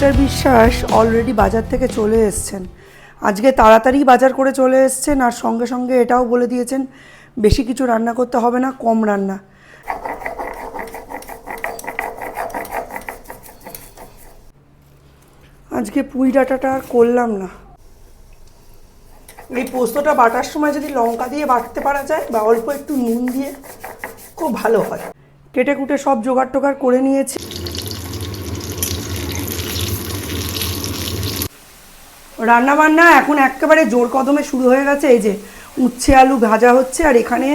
Mister বিশ্বাস already বাজার থেকে চলে এসেছেন। আজকে তাড়াতাড়ি বাজার করে চলে এসেছেন, আর সঙ্গে সঙ্গে এটাও বলে দিয়েছেন বেশি কিছু রান্না করতে হবে না, কম রান্না। আজকে পুঁই ডাঁটাটা আর করলাম না। এই পোস্তটা বাটার সময় যদি লঙ্কা দিয়ে বাটতে পারা যায় বা অল্প একটু নুন দিয়ে, খুব ভালো হয়। কেটে কুটে সব জোগাড় টোগাড় করে নিয়েছি। রান্নাবান্না এখন একেবারে জোর কদমে শুরু হয়ে গেছে। এই যে উচ্ছে আলু ভাজা হচ্ছে, আর এখানে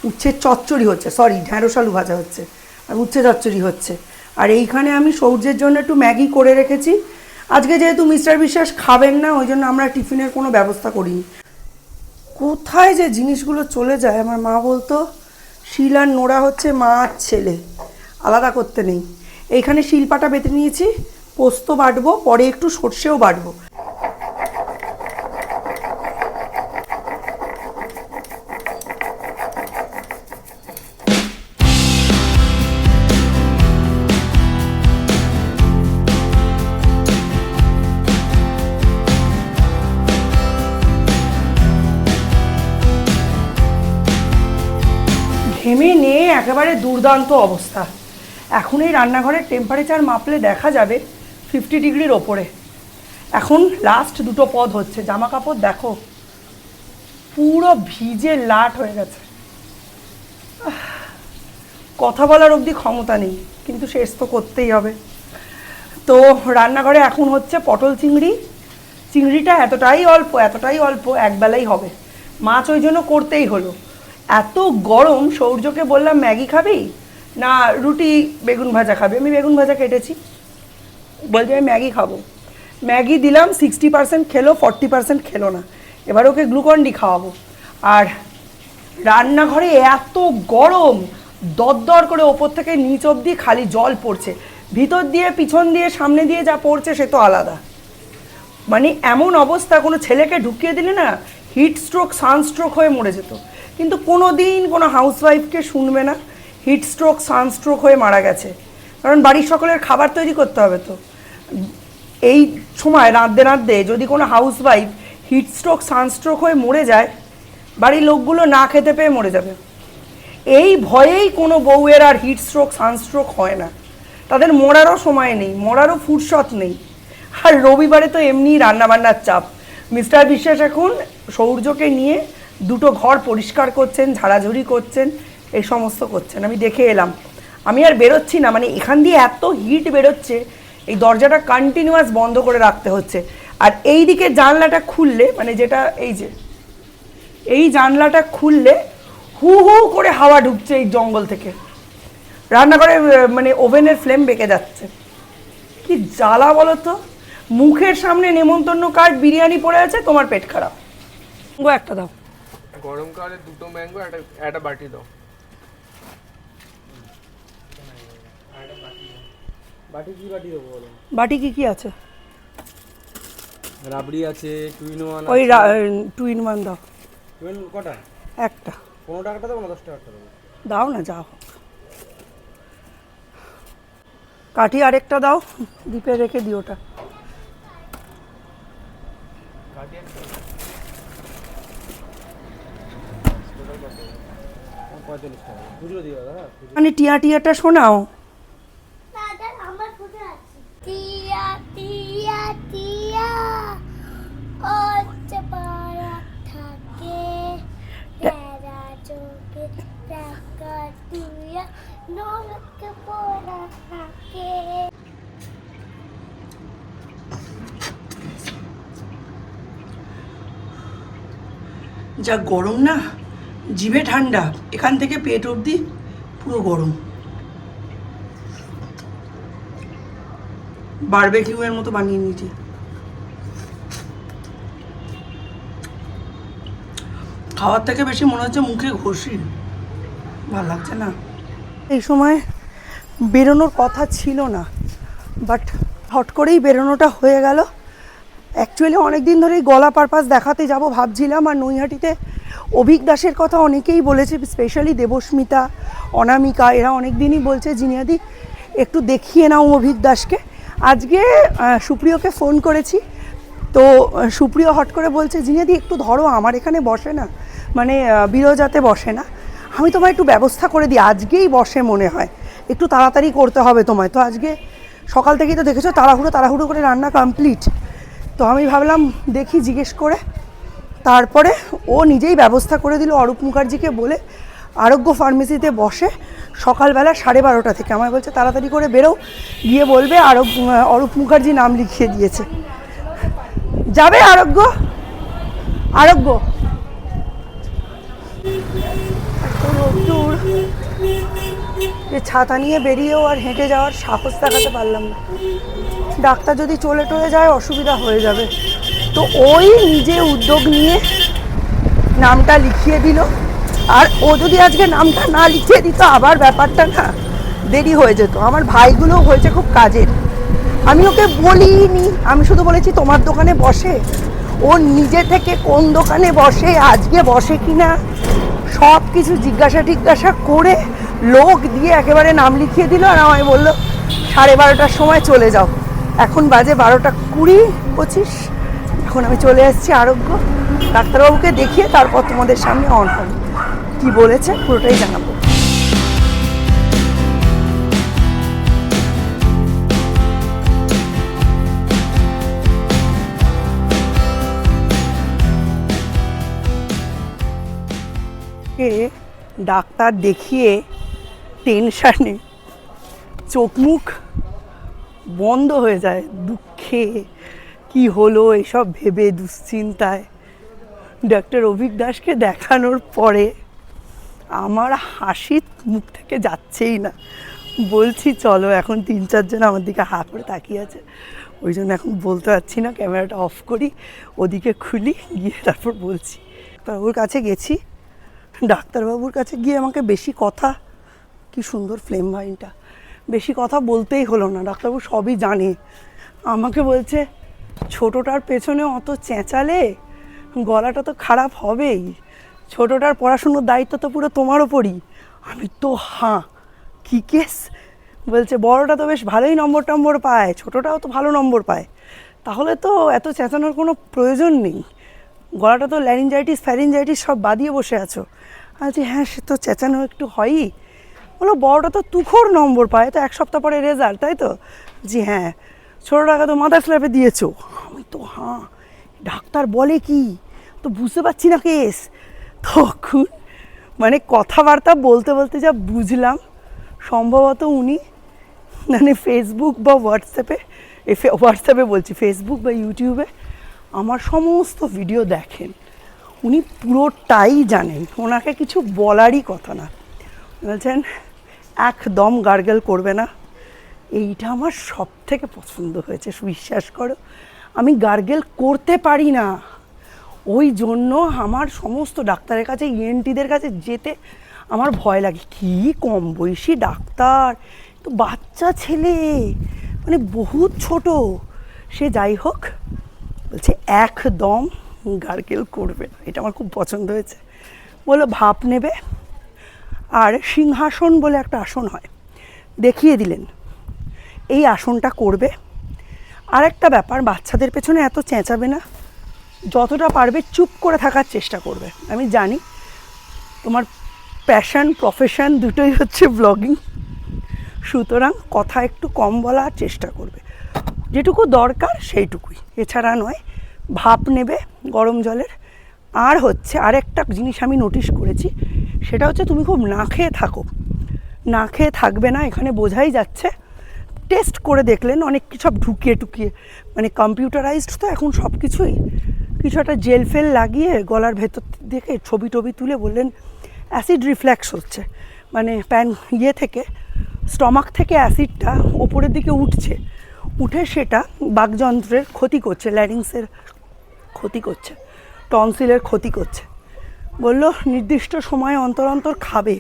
উচ্ছের চচ্চড়ি হচ্ছে, সরি ঢ্যাঁড়স আলু ভাজা হচ্ছে, আর উচ্ছে চচ্চড়ি হচ্ছে। আর এইখানে আমি সৌর্যের জন্য একটু ম্যাগি করে রেখেছি। আজকে যেহেতু মিস্টার বিশ্বাস খাবেন না, ওই জন্য আমরা টিফিনের কোনো ব্যবস্থা করিনি। কোথায় যে জিনিসগুলো চলে যায়। আমার মা বলতো শিল আর নোড়া হচ্ছে মা আর ছেলে, আলাদা করতে নেই। এইখানে শিলপাটা বেটে নিয়েছি, পোস্ত বাটবো, পরে একটু সর্ষেও বাটবো। ঘেমে নিয়ে একেবারে দুর্দান্ত অবস্থা। এখন এই রান্নাঘরের টেম্পারেচার মাপলে দেখা যাবে 50 ডিগ্রির ওপরে। এখন লাস্ট দুটো পদ হচ্ছে, জামা কাপড় দেখো পুরো ভিজে লাট হয়ে গেছে। কথা বলার অবধি ক্ষমতা নেই, কিন্তু শেষ তো করতেই হবে। তো রান্নাঘরে এখন হচ্ছে পটল চিংড়ি। চিংড়িটা এতটাই অল্প একবেলাই হবে। মাছ ওই জন্য করতেই হলো। এত গরম, সৌর্যকে বললাম ম্যাগি খাবি না রুটি বেগুন ভাজা খাবে। আমি বেগুন ভাজা কেটেছি, বলছি আমি ম্যাগি খাবো। ম্যাগি দিলাম, 60% খেলো, 40% খেলো না। এবার ওকে গ্লুকন-ডি খাওয়াবো। আর রান্নাঘরে এত গরম, দরদর করে ওপর থেকে নিচ অবধি খালি জল পড়ছে। ভিতর দিয়ে পিছন দিয়ে সামনে দিয়ে যা পড়ছে সে তো আলাদা। মানে এমন অবস্থা, কোনো ছেলেকে ঢুকিয়ে দিলে না হিট স্ট্রোক সানস্ট্রোক হয়ে মরে যেত। কিন্তু কোনো দিন কোনো হাউসওয়াইফকে শুনবে না হিট স্ট্রোক সানস্ট্রোক হয়ে মারা গেছে। কারণ বাড়ির সকলের খাবার তৈরি করতে হবে। তো এই সময় রাঁধতে যদি কোনো হাউসওয়াইফ হিট স্ট্রোক সানস্ট্রোক হয়ে মরে যায়, বাড়ির লোকগুলো না খেতে পেয়ে মরে যাবে। এই ভয়েই কোনো বউয়ের আর হিট স্ট্রোক সানস্ট্রোক হয় না। তাদের মরারও সময় নেই, মরারও ফুরসত নেই। আর রবিবারে তো এমনি রান্নাবান্নার চাপ। মিস্টার বিশ্বাস এখন সৌর্যকে নিয়ে দুটো ঘর পরিষ্কার করছেন, ঝাড়াঝুড়ি করছেন, এই সমস্ত করছেন। আমি দেখে এলাম, আমি আর বেরোচ্ছি না। মানে এখান দিয়ে এত হিট বেরোচ্ছে, এই দরজাটা কন্টিনিউয়াস বন্ধ করে রাখতে হচ্ছে। আর এই দিকে জানলাটা খুললে, মানে যেটা এই যে এই জানলাটা খুললে হু হু করে হাওয়া ঢুকছে এই জঙ্গল থেকে। রান্নাঘরে মানে ওভেনের ফ্লেম বেঁকে যাচ্ছে। কি জ্বালা বলো তো। মুখের সামনে নেমন্তন্ন কার্ড বিরিয়ানি পড়ে আছে, তোমার পেট খারাপ। একটা দাও, গরমকালে দুটো ম্যাঙ্গো, একটা বাটি দাও। বাটি কি বাটি দেবো বলো? বাটি কি কি আছে? রাবড়ি আছে, টু ইন ওয়ান। ওই 2 in 1 দাও। কটা? একটা। 15 টাকাটা দেবো না 10 টাকাটা দেবো? দাও না, যা হোক। কাঠি আরেকটা দাও, দ্বীপে রেখে দিও ওটা। মানে টিয়া টিয়াটা শোনাও। টিয়া টিয়া টিয়া ওচ্ছে পাড়া থাকে তেরা চোখে টাকা টিয়া নরকে পড়া থাকে। যা গরম না, জিভে ঠান্ডা, এখান থেকে পেট অবধি পুরো গরম। বারবেকিউয়ের মতো বানিয়ে নিয়েছি। খাওয়ার থেকে বেশি মনে হচ্ছে মুখে ঘষি, ভালো লাগছে না। এই সময় বেরোনোর কথা ছিল না, বাট হট করেই বেরোনোটা হয়ে গেল। অ্যাকচুয়ালি অনেক দিন ধরেই গলা পারপাস দেখাতে যাব ভাবছিলাম। আর নৈহাটিতে অভিক দাসের কথা অনেকেই বলেছে, স্পেশালি দেবস্মিতা, অনামিকা, এরা অনেক দিনই বলছে জিনিয়াদি একটু দেখিয়ে নাও অভিক দাসকে। আজকে সুপ্রিয়কে ফোন করেছি, তো সুপ্রিয় হট করে বলছে জিনিয়াদি একটু ধরো, আমার এখানে বসে না, মানে বিরজাতে বসে না, আমি তোমায় একটু ব্যবস্থা করে দিই, আজকেই বসে মনে হয়, একটু তাড়াতাড়ি করতে হবে তোমায়। তো আজকে সকাল থেকেই তো দেখেছো তাড়াহুড়ো করে রান্না কমপ্লিট। তো আমি ভাবলাম দেখি জিজ্ঞেস করে, তারপরে ও নিজেই ব্যবস্থা করে দিল অরূপ মুখার্জিকে বলে, আরোগ্য ফার্মেসিতে বসে সকালবেলা 12:30 থেকে। আমায় বলছে তাড়াতাড়ি করে বেরো, গিয়ে বলবে অরূপ মুখার্জি নাম লিখিয়ে দিয়েছে। যাবে আরোগ্য? রোদ্দুর, যে ছাতা নিয়ে বেরিয়েও আর হেঁটে যাওয়ার সাহস দেখাতে পারলাম না। ডাক্তার যদি চলে যায় অসুবিধা হয়ে যাবে। তো ওই নিজে উদ্যোগ নিয়ে নামটা লিখিয়ে দিল। আর ও যদি আজকে নামটা না লিখিয়ে দিত, আবার ব্যাপারটা না দেরি হয়ে যেত। আমার ভাইগুলো হয়েছে খুব কাজের, আমি ওকে বলিনি, আমি শুধু বলেছি তোমার দোকানে বসে। ও নিজে থেকে কোন দোকানে বসে, আজকে বসে কিনা, সব কিছু জিজ্ঞাসা করে লোক দিয়ে একেবারে নাম লিখিয়ে দিল। আর আমায় বললো 12:30টার সময় চলে যাও। এখন বাজে 12:20-25। এখন আমি চলে এসেছি আরোগ্য, ডাক্তারবাবুকে দেখিয়ে তারপর তোমাদের সামনে অন হব। কী বলেছে পুরোটাই জানাবো। ডাক্তার দেখিয়ে টেনশানে চোখ মুখ বন্ধ হয়ে যায়, দুঃখে কি হলো এসব ভেবে, দুশ্চিন্তায়। ডক্টর অভিক দাসকে দেখানোর পরে আমার হাসি মুখ থেকে যাচ্ছেই না। বলছি চলো, এখন 3-4 জন আমার দিকে হা করে তাকিয়ে আছে, ওই জন্য এখন বলতে পারছি না, ক্যামেরাটা অফ করি, ওদিকে খুলি, গিয়ে তারপর বলছি। ডাক্তারবাবুর কাছে গেছি, ডাক্তারবাবুর কাছে গিয়ে আমাকে বেশি কথা, কি সুন্দর ফ্লেম ভাইনটা, বেশি কথা বলতেই হলো না, ডাক্তারবাবু সবই জানে। আমাকে বলছে ছোটোটার পেছনে অত চেঁচালে গলাটা তো খারাপ হবেই, ছোটোটার পড়াশুনোর দায়িত্ব তো পুরো তোমার ওপরই। আমি তো কি কেস? বলছে বড়টা তো বেশ ভালোই নম্বর পায়, ছোটোটাও তো ভালো নম্বর পায়, তাহলে তো এত চেঁচানোর কোনো প্রয়োজন নেই, গলাটা তো ফ্যারিঞ্জাইটিস সব বাদিয়ে বসে আছো। আচ্ছা হ্যাঁ, সে তো চেঁচানো একটু হয়ই। বলো বড়টা তো তুখোর নম্বর পায়, তো 1 সপ্তাহ পরে রেজাল্ট, তাই তো? জি হ্যাঁ। ছোটোটাকে তো মাথার স্ল্যাপে দিয়েছো। আমি তো ডাক্তার বলে কি, তো বুঝতে পারছি না কেস। তখন মানে কথাবার্তা বলতে যা বুঝলাম, সম্ভবত উনি মানে ফেসবুক বা হোয়াটসঅ্যাপে বলছি, ফেসবুক বা ইউটিউবে আমার সমস্ত ভিডিও দেখেন, উনি পুরোটাই জানেন, ওনাকে কিছু বলারই কথা না। বলছেন একদম গার্গেল করবে না, এইটা আমার সব থেকে পছন্দ হয়েছে। বিশ্বাস করো, আমি গার্গেল করতে পারি না, ওই জন্য আমার সমস্ত ডাক্তারের কাছে, ইএনটিদের কাছে যেতে আমার ভয় লাগে। কি কম বয়সী ডাক্তার, তো বাচ্চা ছেলে, মানে বহুত ছোট, সে যাই হোক, বলছে একদম গার্গেল করবে না, এটা আমার খুব পছন্দ হয়েছে। বললো ভাপ নেবে, আর সিংহাসন বলে একটা আসন হয়, দেখিয়ে দিলেন, এই আসনটা করবে। আর একটা ব্যাপার, বাচ্চাদের পেছনে এত চেঁচাবে না, যতটা পারবে চুপ করে থাকার চেষ্টা করবে। আমি জানি তোমার প্রফেশন দুটোই হচ্ছে ব্লগিং, সুতরাং কথা একটু কম বলার চেষ্টা করবে, যেটুকু দরকার সেইটুকুই, এছাড়া নয়। ভাপ নেবে গরম জলের। আর হচ্ছে আরেকটা জিনিস আমি নোটিশ করেছি, সেটা হচ্ছে তুমি খুব না খেয়ে থাকবে না, এখানে বোঝাই যাচ্ছে। টেস্ট করে দেখলেন, অনেক কিছু সব ঢুকিয়ে মানে কম্পিউটারাইজড তো এখন সব কিছুই, কিছু একটা জেল ফেল লাগিয়ে গলার ভেতর দেখে ছবি তুলে বললেন অ্যাসিড রিফ্ল্যাক্স হচ্ছে, মানে থেকে স্টমাক থেকে অ্যাসিডটা ওপরের দিকে উঠে সেটা বাকযন্ত্রের ক্ষতি করছে, ল্যারিংসের ক্ষতি করছে, টনসিলের ক্ষতি করছে। বললো নির্দিষ্ট সময় অন্তর খাবে,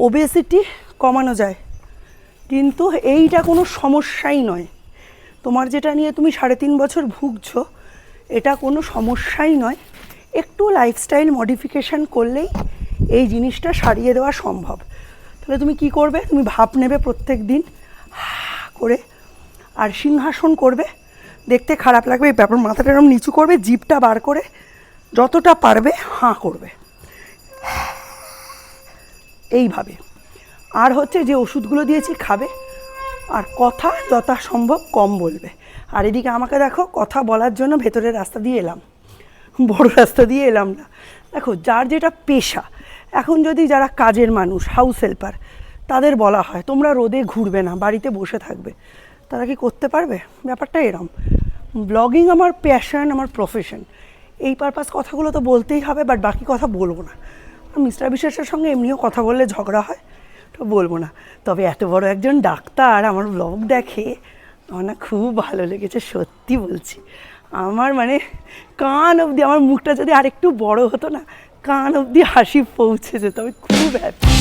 ওবেসিটি কমানো যায়, কিন্তু এইটা কোনো সমস্যাই নয়। তোমার যেটা নিয়ে তুমি 3.5 বছর ভুগছো, এটা কোনো সমস্যাই নয়। একটু লাইফস্টাইল মডিফিকেশান করলেই এই জিনিসটা সারিয়ে দেওয়া সম্ভব। তাহলে তুমি কি করবে? তুমি ভাপ নেবে প্রত্যেক দিন করে, আর সিংহাসন করবে, দেখতে খারাপ লাগবে, এই ব্যাপার মাথাটা এরকম নিচু করবে, জিভটা বার করে যতটা পারবে হাঁ করবে এইভাবে। আর হচ্ছে যে ওষুধগুলো দিয়েছি খাবে, আর কথা যথাসম্ভব কম বলবে। আর এদিকে আমাকে দেখো কথা বলার জন্য ভেতরের রাস্তা দিয়ে এলাম, বড় রাস্তা দিয়ে এলাম না। দেখো যার যেটা পেশা, এখন যদি যারা কাজের মানুষ, হাউস হেল্পার, তাদের বলা হয় তোমরা রোদে ঘুরবে না, বাড়িতে বসে থাকবে, তারা কি করতে পারবে? ব্যাপারটা এরম। ব্লগিং আমার প্যাশন, আমার প্রফেশন, এই পারপাস কথাগুলো তো বলতেই হবে, বাট বাকি কথা বলবো না। মিস্টার বিশ্বাসের সঙ্গে এমনিও কথা বললে ঝগড়া হয়, তো বলবো না। তবে এত বড় একজন ডাক্তার আমার ব্লগ দেখে, আমার না খুব ভালো লেগেছে, সত্যি বলছি। আমার মানে কান অবধি, আমার মুখটা যদি আরেকটু বড় হতো না, কান অবধি হাসি পৌঁছে যেত, আমি খুব হ্যাপি।